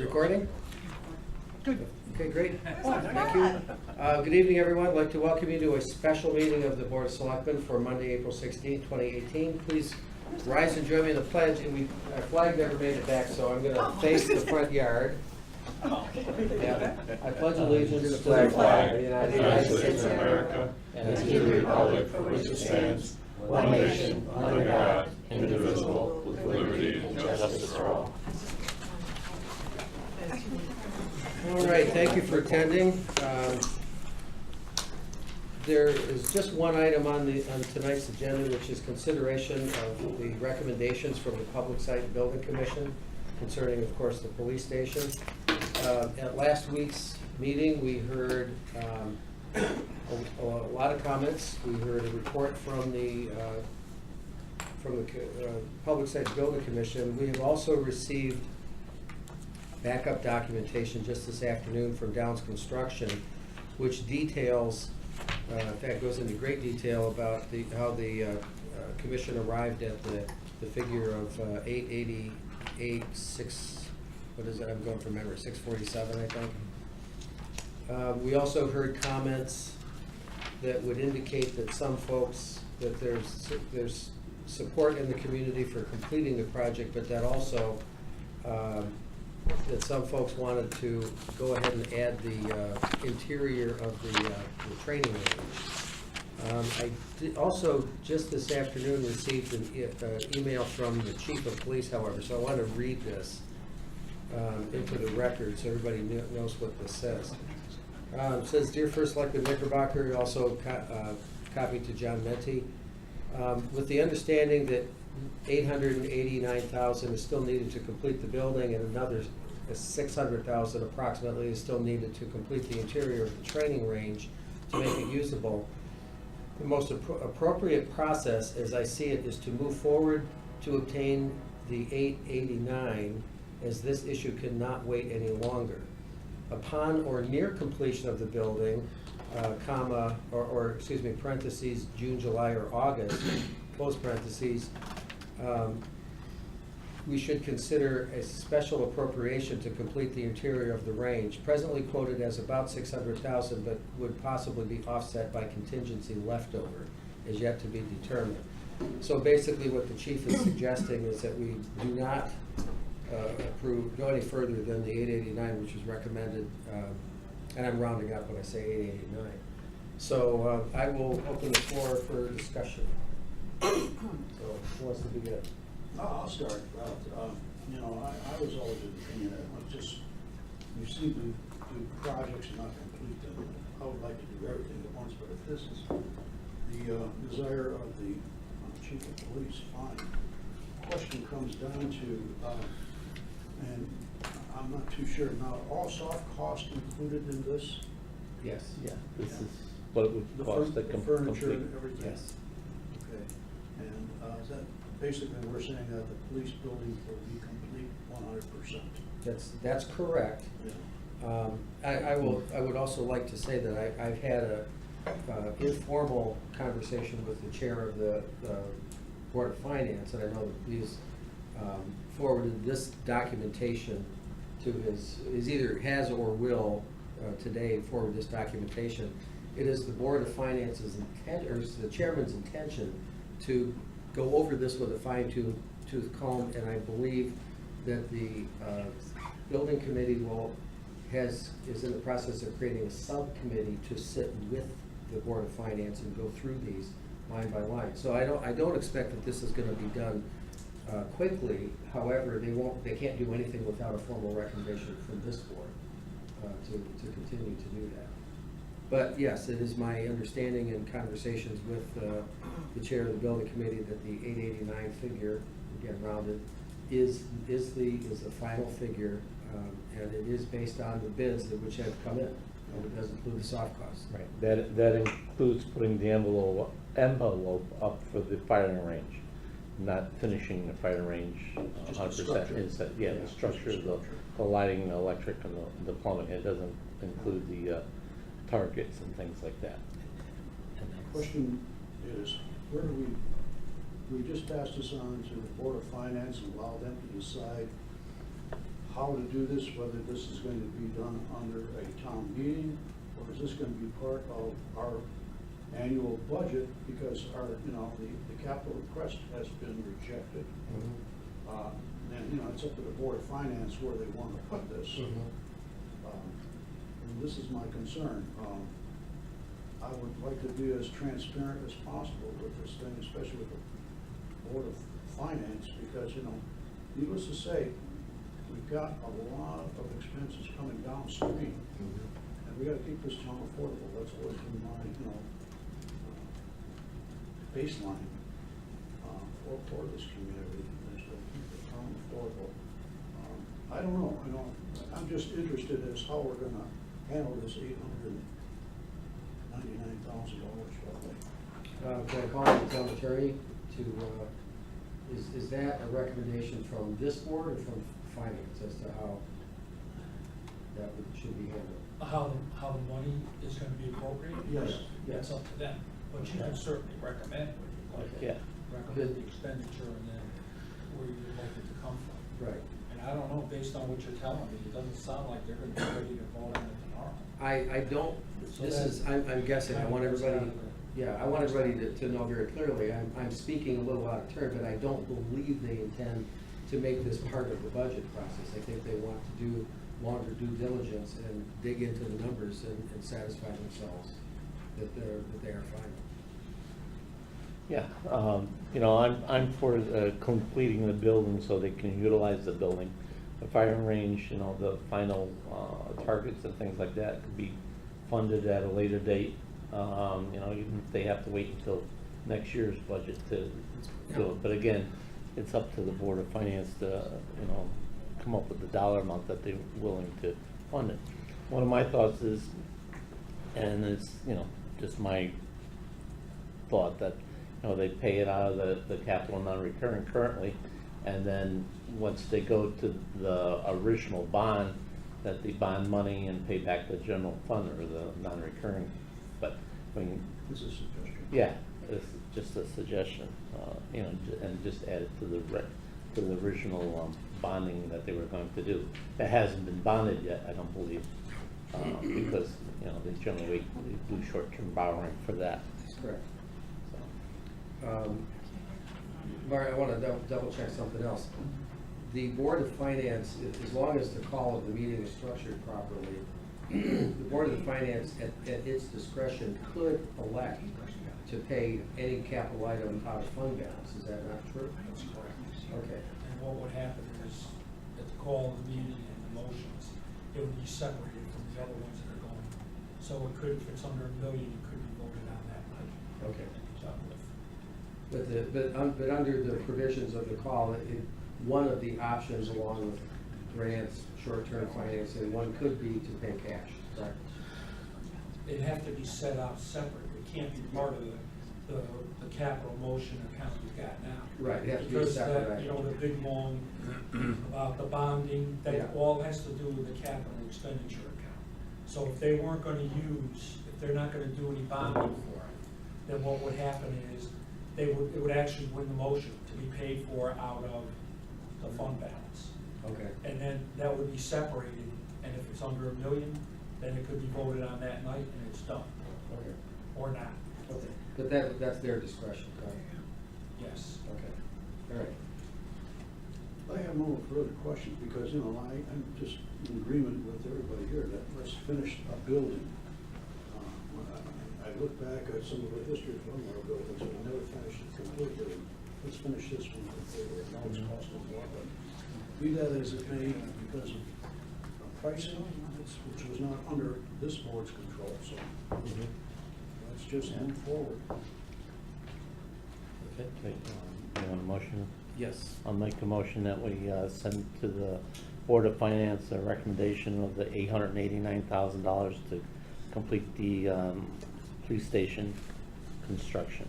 Recording? Good. Okay, great. Thank you. Good evening, everyone. I'd like to welcome you to a special meeting of the Board of Selectmen for Monday, April 16, 2018. Please rise and join me in the pledge. And our flag never made it back, so I'm going to face the front yard. Yeah. I pledge allegiance to the flag of the United States of America and to the republic for which it stands, one nation, under God, indivisible, with liberty and justice for all. All right, thank you for attending. There is just one item on tonight's agenda, which is consideration of the recommendations from the Public Site and Building Commission concerning, of course, the police station. At last week's meeting, we heard a lot of comments. We heard a report from the Public Site and Building Commission. We have also received backup documentation just this afternoon from Downs Construction, which details, in fact, goes into great detail about how the commission arrived at the figure of 888.6. What is it? I'm going from memory. 647, I think. We also heard comments that would indicate that some folks that there's support in the community for completing the project, but that also that some folks wanted to go ahead and add the interior of the training range. I did also just this afternoon received an email from the chief of police, however, so I want to read this into the record so everybody knows what this says. It says, "Dear First Selectman Knickerbocker," also copied to John Menti, with the understanding that $889,000 is still needed to complete the building, and another $600,000 approximately is still needed to complete the interior of the training range to make it usable. The most appropriate process, as I see it, is to move forward to obtain the $889, as this issue cannot wait any longer. Upon or near completion of the building, parentheses, June, July, or August, close parentheses, we should consider a special appropriation to complete the interior of the range, presently quoted as about $600,000, but would possibly be offset by contingency leftover, as yet to be determined. So basically what the chief is suggesting is that we do not go any further than the 889, which was recommended, and I'm rounding up when I say 889. So I will open the floor for discussion. So who wants to begin? I'll start. I was always of the opinion that you seem to do projects and not complete them. I would like to do everything at once, but if this is the desire of the chief of police, fine. Question comes down to, and I'm not too sure now, all soft costs included in this? Yes. Yeah, this is what it would cost to the furniture complete. and everything? Yes. Okay. And is that basically we're saying that the police building will be complete 100%? That's correct. Yeah. I would also like to say that I've had a informal conversation with the chair of the Board of Finance, and I know that he's forwarded this documentation to his either has or will today forward this documentation. It is the Board of Finance's intent, or the chairman's intention, to go over this with a fine-tooth comb, and I believe that the building committee is in the process of creating a subcommittee to sit with the Board of Finance and go through these line by line. So I don't expect that this is going to be done quickly. However, they can't do anything without a formal recommendation from this board to continue to do that. But yes, it is my understanding in conversations with the chair of the building committee that the 889 figure, again rounded, is the final figure, and it is based on the bids which have come in, and it does include the soft costs. Right. That includes putting the envelope up for the firing range, not finishing the firing range 100%. Yeah, the structure, the lighting, the electric, and the plumbing. It doesn't include the targets and things like that. The question is, where do we just pass this on to the Board of Finance and allow them to decide how to do this, whether this is going to be done under a town meeting, or is this gonna be part of our annual budget, because our, you know, the capital request has been rejected. And, you know, it's up to the Board of Finance where they wanna put this. And this is my concern. I would like to be as transparent as possible with this thing, especially with the Board of Finance, because, you know, needless to say, we've got a lot of expenses coming downstream, and we gotta keep this town affordable. That's always been my, you know, baseline for this community, is to keep the town affordable. I don't know, I'm just interested as how we're gonna handle this $899,000 roughly. Can I call on the town attorney to, is that a recommendation from this board or from finance as to how that should be handled? How the money is gonna be appropriated? Yes. That's up to them, but you can certainly recommend what you'd like. Yeah. Recommend the expenditure and then where you'd like it to come from. Right. And I don't know, based on what you're telling me, it doesn't sound like they're gonna be ready to vote on it tomorrow. I don't, So this that is, I'm guessing, I want everybody, yeah, I want everybody to know very clearly, I'm speaking a little out of turn, but I don't believe they intend to make this part of the budget process. I think they want to do longer due diligence and dig into the numbers and satisfy themselves that they are final. Yeah, you know, I'm for completing the building so they can utilize the building. The firing range, you know, the final targets and things like that could be funded at a later date. You know, even if they have to wait until next year's budget to do it. But again, it's up to the Board of Finance to, you know, come up with the dollar amount that they're willing to fund it. One of my thoughts is, and it's, you know, just my thought that, you know, they pay it out of the capital non-recurring currently, and then once they go to the original bond, that the bond money and pay back the general fund or the non-recurring. But when, This is a suggestion. yeah, it's just a suggestion, you know, and just add it to the original bonding that they were going to do. It hasn't been bonded yet, I don't believe, because, you know, they generally do short-term borrowing for that. That's correct. So. Mark, I want to double check something else. The Board of Finance, as long as the call of the meeting is structured properly, the Board of Finance at its discretion could elect to pay any capital item out of fund balance. Is that not true? That's correct. Okay. And what would happen is, at the call of the meeting and the motions, it would be separated from the other ones that are going. So it could, if it's under $1 million, it could be voted on that night. Okay. And be done with. But under the provisions of the call, one of the options along with grants, short-term financing, one could be to pay cash, correct? It'd have to be set out separate. It can't be part of the capital motion account you've got now. Right, it has to be a Because separate that, you know, the big long about the bonding, Yeah. that all has to do with the capital expenditure account. So if they weren't gonna use, if they're not gonna do any bonding for it, then what would happen is it would actually win the motion to be paid for out of the fund balance. Okay. And then that would be separated, and if it's under $1 million, then it could be voted on that night and it's done, Okay. or not. Okay. But that's their discretion, correct? Yes. Okay. All right. I have no further questions, because, you know, I'm just in agreement with everybody here that let's finish a building. I look back at some of the history of one of our buildings, and we never finished it completely. Let's finish this one completely. I know it's costing more, but be that as it may, because of pricing, which was not under this board's control, so let's just move forward. Okay, you want a motion? Yes. I'll make a motion that we send to the Board of Finance a recommendation of the $889,000 to complete the police station construction.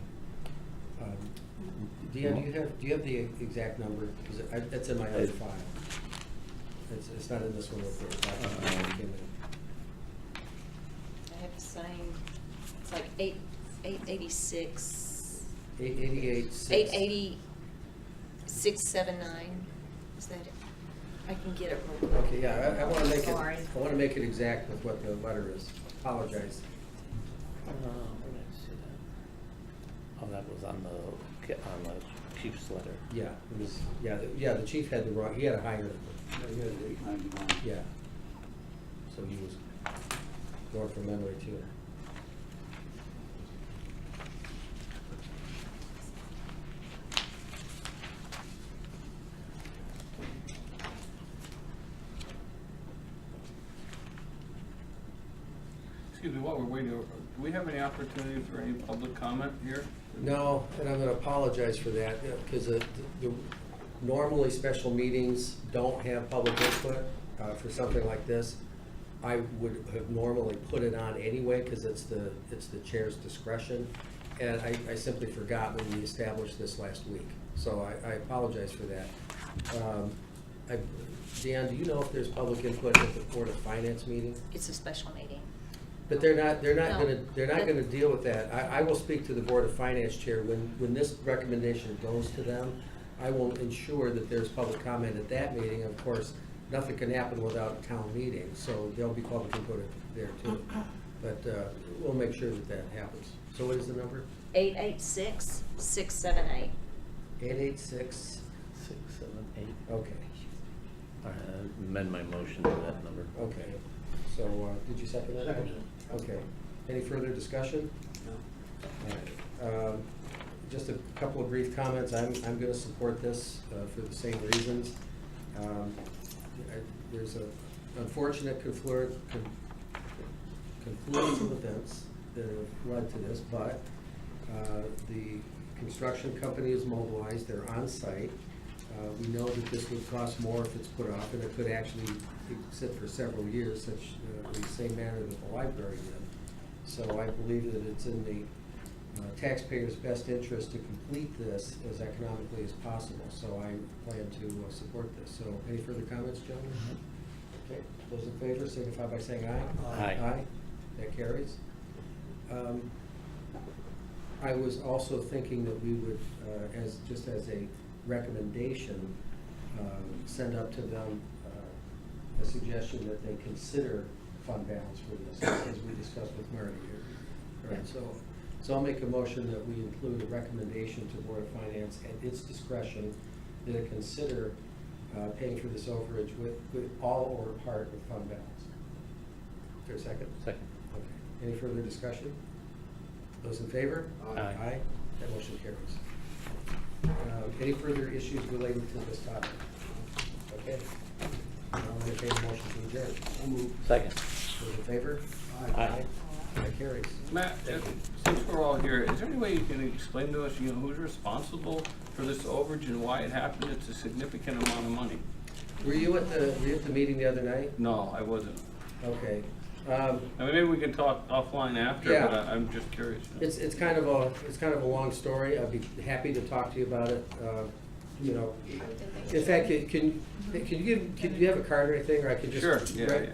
Deanne, do you have the exact number? Because it's in my other file. It's not in this one over here. I have the same, it's like 886. 888. 880, 679, is that it? I can get it real quick. Okay, yeah, I wanna make it, Sorry. I wanna make it exact with what the letter is. Apologize. Where did I see that? Oh, that was on the chief's letter. Yeah, it was, yeah, the chief had the wrong, he had a higher number. Yeah, you had 899. Yeah. So he was going from memory too. Excuse me, while we're waiting, do we have any opportunity for any public comment here? No, and I'm gonna apologize for that, because normally special meetings don't have public input for something like this. I would have normally put it on anyway, because it's the chair's discretion, and I simply forgot when we established this last week, so I apologize for that. Dan, do you know if there's public input at the Board of Finance meeting? It's a special meeting. But they're not No. gonna deal with that. I will speak to the Board of Finance chair. When this recommendation goes to them, I will ensure that there's public comment at that meeting. Of course, nothing can happen without a town meeting, so there'll be public input there too. But we'll make sure that that happens. So what is the number? 886-678. 886, 678. okay, All right, I amend my motion to that number. okay. So, did you second that? Seconded. Okay. Any further discussion? No. All right. Just a couple of brief comments. I'm gonna support this for the same reasons. There's an unfortunate confluence of events that have led to this, but the construction company is mobilized, they're on site. We know that this would cost more if it's put off, and it could actually sit for several years, such in the same manner that the library did. So I believe that it's in the taxpayers' best interest to complete this as economically as possible. So I plan to support this. So any further comments, gentlemen? Okay, those in favor signify by saying aye. Aye. Aye, that carries. I was also thinking that we would, just as a recommendation, send up to them a suggestion that they consider fund balance for this, as we discussed with Marty here. All right, so I'll make a motion that we include a recommendation to Board of Finance at its discretion that it consider paying for this overage with all or part of fund balance. Is there a second? Second. Okay. Any further discussion? Those in favor? Aye. Aye. That motion carries. Any further issues related to this topic? Okay. I'll entertain a motion to adjourn. I'll move. Second. Those in favor? Aye. That carries. Matt, since we're all here, is there any way you can explain to us, who's responsible for this overage and why it happened? It's a significant amount of money. Were you at the meeting the other night? No, I wasn't. Okay. I mean, maybe we can talk offline after, Yeah. but I'm just curious. It's kind of a long story. I'd be happy to talk to you about it. In fact, can you have a card or anything, or I could just? Sure, yeah.